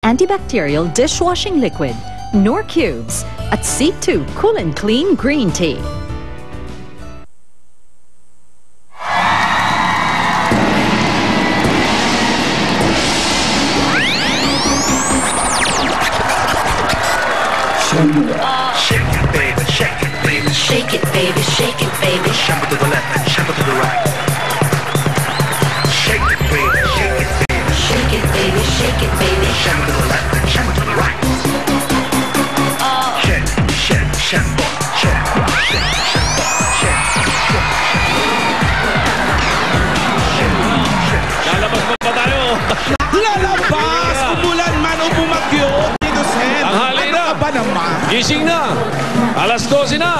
antibacterial dishwashing liquid, Nor Cubes, at C2 Cool and Clean Green Tea. Shake it, baby, shake it, baby. Shake it, baby, shake it, baby. Shuffle to the left and shuffle to the right. Shake it, baby, shake it, baby. Shake it, baby, shake it, baby. Shuffle to the left and shuffle to the right. Shake, shake, shake, shake, shake, shake, shake. Lalabas mo pa tayo? Lalabas! Umulan man o bumagyo, Tito Sen. Tanghali na. Ano ka ba naman? Gising na. Alas 12 na.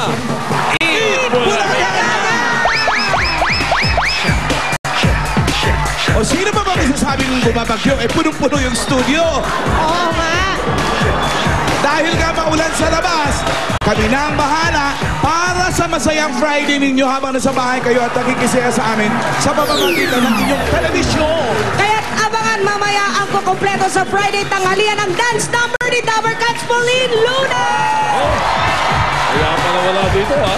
O sino ba bang isasabing bumabagyo? Eh, punong-puno yung studio. Oo nga. Dahil nga maulan sa labas, kami na ang bahala para sa masayang Friday ninyo habang nasa bahay kayo at nakikisaya sa amin sa pamamagitan ng inyong telebisyon. Kaya't abangan mamaya ang kukumpleto sa Friday tanghalian ng dance number ni Dabber Cats Pauline Luna! Kaya pala wala dito, ha?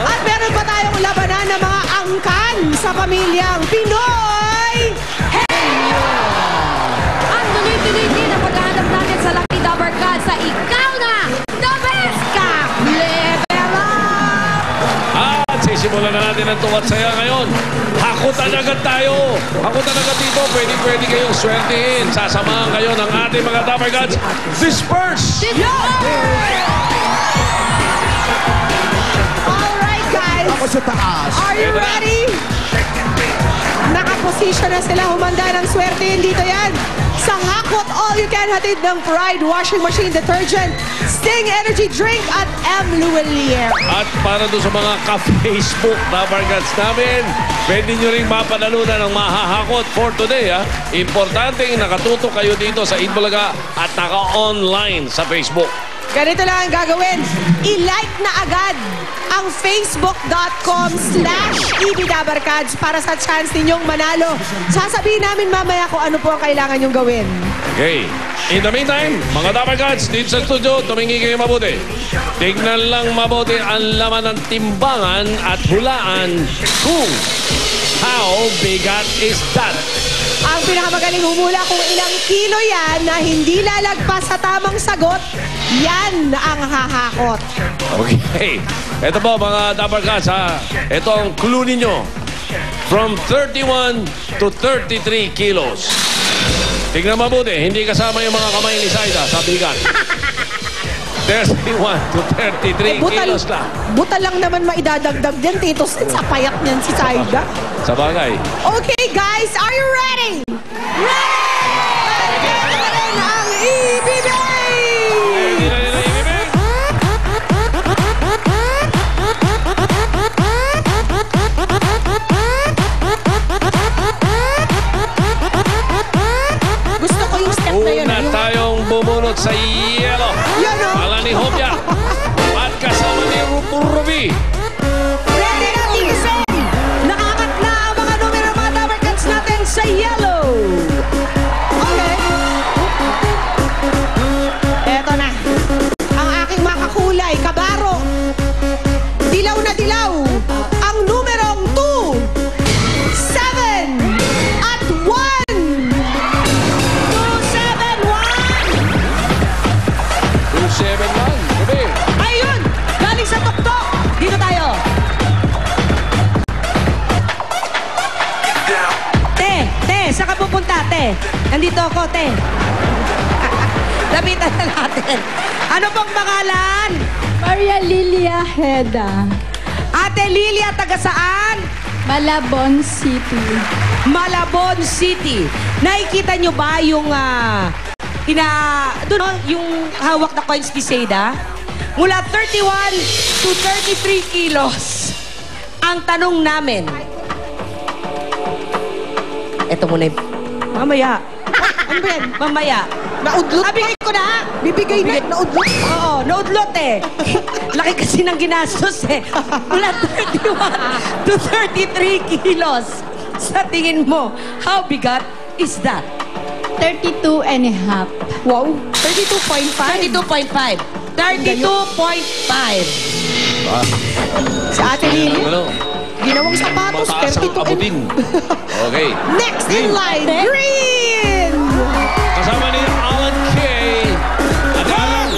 At meron pa tayong labanan ng mga angkan sa pamilyang Pinoy! At tuloy-tuloy din ang paghahanap natin sa Lucky Dabber Cats sa Ikaw Na! The Best Ka! Level up! At sisimulan na natin ang tuwat saya ngayon. Hakutan agad tayo. Hakutan agad dito. Pwede kayong swertihin. Sasamahan kayo ng ating mga Dabber Cats. Disperse! Alright guys, Ako sa taas. are you ready? Nakaposisyon na sila, humanda ng swertihin dito yan. Sa Hakot, all you can hatid ng Pride Washing Machine Detergent, Sting Energy Drink at M. Luwelier. At para doon sa mga ka-Facebook Dabber Cats namin, pwede nyo rin mapanalunan ng mahahakot for today. Ha? Importanteng nakatutok kayo dito sa Itbulaga at naka-online sa Facebook. Ganito lang ang gagawin. I-like na agad ang facebook.com/EBDabberCats para sa chance ninyong manalo. Sasabihin namin mamaya kung ano po ang kailangan nyong gawin. Okay. In the meantime, mga Dabber Cats, dito sa studio, tumingi kayo mabuti. Tignan lang mabuti ang laman ng timbangan at hulaan kung how bigat is that. Ang pinakamagaling humula kung ilang kilo yan na hindi lalagpas sa tamang sagot, yan ang hahakot. Okay. Ito po mga Dabber Cats, ha. Ito ang clue ninyo. From 31 to 33 kilos. Tignan mabuti, hindi kasama yung mga kamay ni Saida sa bigat. 31 to 33 kilos lang. Butal lang naman maidadagdag din, Tito Sen, sa payat niyan si Saida. Sa bagay. Okay, guys, are you ready? Ready! Ready ang ibibigay! Ready na nila ibibig? Gusto ko yung step na yun. Una tayong bumunot sa yellow. Yan o. Pala ni Hobya. At kasama ni Ruby. Ready na, Tito Sen! Nakakat na ang mga numero mga Dabber Cats natin sa yellow. Okay. Eto na. Ang aking makakulay, kabaro. Dilaw na dilaw. Ang numerong 2, 7, at 1. 2, 7, 271. Ruby. 1. Ayun! Galing sa tuktok. Dito tayo. Te, saan ka pupunta, te? Nandito ako, te. Lapitan na natin. Ano pong pangalan? Maria Lilia Heda, Ate Lilia, taga saan? Malabon City. Malabon City. Nakikita nyo ba yung doon, yung hawak na coins ni Seda? Mula 31 to 33 kilos. Ang tanong namin. Eto muna yung... Mamaya. Ano ba yan? Mamaya. Naudlot? Bigay ko na. Bibigay na. Naudlot? Oo, naudlot eh. Laki kasi ng ginastos eh. Mula 31 to 33 kilos. Sa tingin mo, how bigat is that? 32 and a half. Wow, 32.5. 32.5. 32.5. Si Ate Lily, Ano? ginawang sapatos, Mataas ang 32 and... abutin. Okay. Next in line, Green! Kasama ni Alan Kay. At Alan.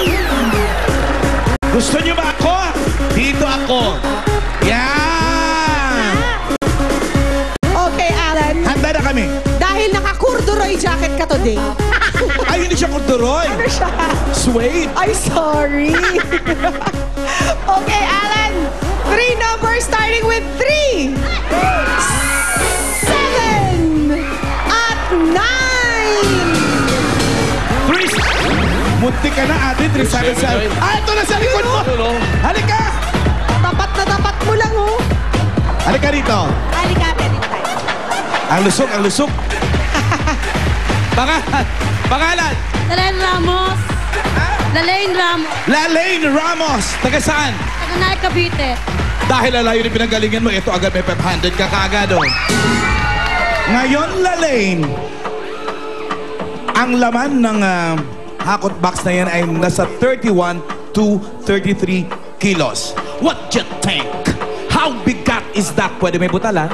Gusto niyo ba ako? Dito ako. Yan! Okay, Alan. Handa na kami. Dahil naka-corduroy jacket ka today. Ay, hindi siya corduroy. Ano siya? Suede. Ay, sorry. Okay, Alan. 3 numbers starting with 3, 7, at 9. Chris, munti ka na ate. 377. Ah, ito na sa likod mo. Ano, no? Halika. Tapat mo lang, oh. Halika rito. Alikate din tayo. Ang lusok, ang lusok. Pangalan. Lalaine Ramos. Lalaine Ramos. Lalaine Ramos. Taga saan? Taganay, Cavite. Dahil lalayo yung pinanggalingan mo, ito agad may 500 ka kaagad, oh. Ngayon, Lalaine, ang laman ng hakot box na yan ay nasa 31 to 33 kilos. What you think? How bigat is that? Pwede may butala?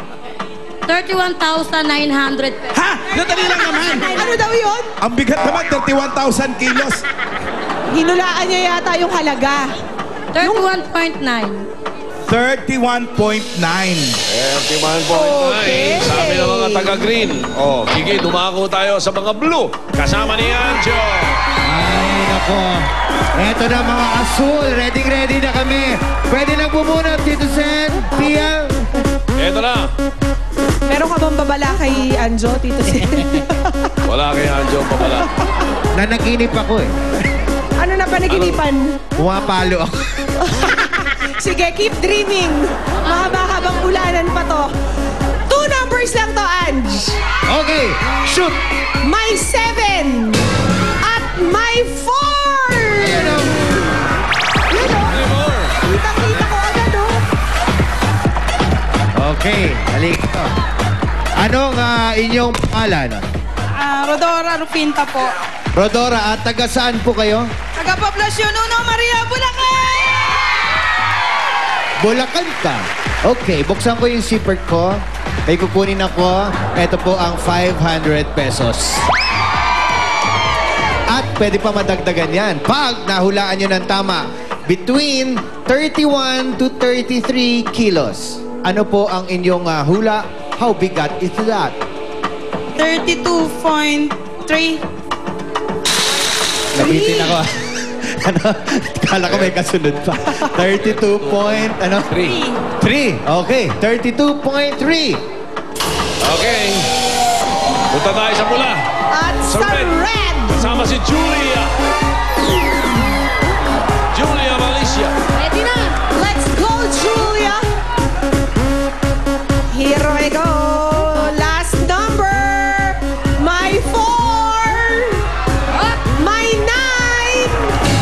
31,900 pesos. Ha? Nadali lang naman. Ano daw yun? Ang bigat naman, 31,000 kilos. Hinulaan niya yata yung halaga. 31.9. 31.9. 31.9. Okay. Sabi ng mga taga-green. Oh, sige, dumako tayo sa mga blue. Kasama ni Anjo. Ay, nako. Eto na mga asul. Ready na kami. Pwede na bumunot, Tito Sen, Pia. Eto na. Meron ka bang babala kay Anjo, Tito Sen? Wala kay Anjo pa pala. Nanaginip ako eh. Ano na panaginipan? Pumapalo ako. Sige, keep dreaming. Mahaba-habang ulanan pa to. 2 numbers lang to, Ange. Okay, shoot. May 7 at may 4. Yun o. Kitang-kita ko agad, o. Okay, halika. Anong inyong pangalan? Rodora Rupinta po. Rodora, at taga saan po kayo? Taga Poblacion Uno, Maria, Bulacan! Bulacan ka. Okay, buksan ko yung zipper ko. May kukunin ako. Ito po ang 500 pesos. At pwede pa madagdagan yan. Pag nahulaan nyo ng tama, between 31 to 33 kilos. Ano po ang inyong hula? How bigat is that? 32.3. Nabitin ako. Ano? Kala ko may kasunod pa. 32 point, ano? 3. Okay, 32.3. Okay. Punta tayo sa pula. At sa red. Kasama si Julia. Julia Valicia. Ready na. Let's go, Julia. Here we go. Last number. My 4. My 9.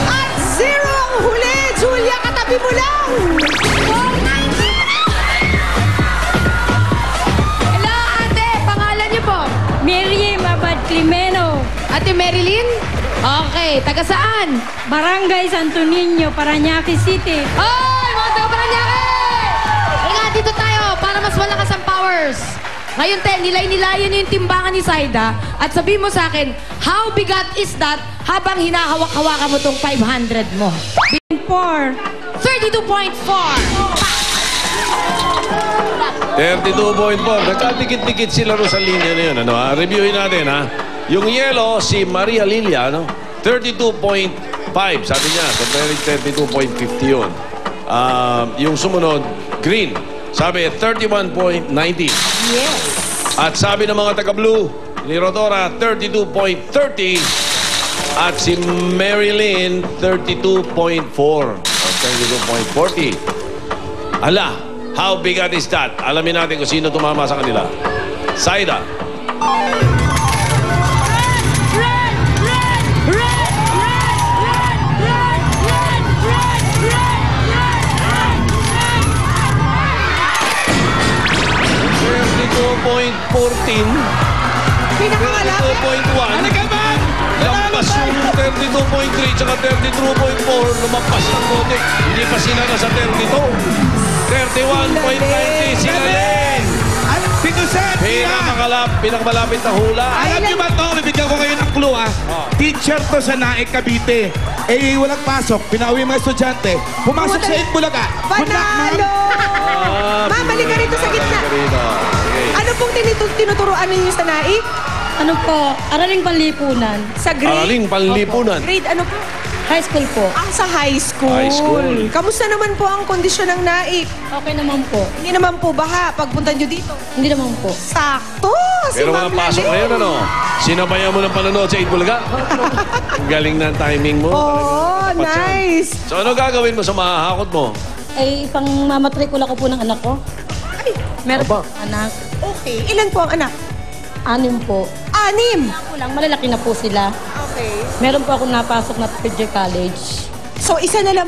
At 0 ang huli. Julia, katabi mo lang. Hello, ate. Pangalan niyo po? Miriam Abad Climeno. Ate Marilyn? Okay. Taga saan? Barangay Santo Niño, Parañaque City. Hoy! Mga taga Parañaque! Halika, dito tayo para mas malakas ang powers. Ngayon, te, nilayan niyo yung timbangan ni Saida at sabihin mo sa akin, how bigat is that habang hinahawak-hawakan mo tong 500 mo? 4. 32.4. 32.4. Nagkadikit-dikit sila ro sa linya na yun. Ano, ha? Reviewin natin, ha? Yung yellow, si Maria Lilia, no? 32.5. Sabi niya, comparing 32.50 yun. Yung sumunod, green. Sabi, 31.90. Yes. At sabi ng mga taga-blue, ni Rodora, 32.30. At si Marilyn, 32.4. Or 32.40. Ala, how bigat is that? Alamin natin kung sino tumama sa kanila. Saida. Pinakamalapit. 32.1. Halika 32.3 tsaka 32.4, lumampas ng bote. Hindi pa sila na sa 32. 31.90, Sinalin! At Pinuset, Pinakamalapit na hula. alam niyo ba to? Bibigyan ko kayo ng clue, ha? Teacher to sa Naik, Cavite. Eh, walang pasok. Pinauwi mga estudyante. Pumasok sa Itbulaga. Good luck, ma'am. Panalo! Ma'am, halika rito sa gitna. Ano pong tinuturuan ninyo sa Naik? Ano po? Araling panlipunan. Sa grade? Araling panlipunan. Grade ano po? High school po. Sa high school. High school. Kamusta naman po ang kondisyon ng Naik? Okay naman po. Hindi naman po baha pagpunta nyo dito. Hindi naman po. Sakto! Si Pero Ma'am mga pasok Lalim. ngayon, ano? Sinabayan mo ng panonood sa Itbulaga? Ang galing ng timing mo. Oh, nice! So ano gagawin mo sa mahahakot mo? Ay, pang mamatrikula ko po ng anak ko. Ay, Meron Aba. po anak. okay. Ilan po ang anak? 6 po. 6! Ako lang, malalaki na po sila. Okay. Meron po akong napasok na third year college. So, isa na lang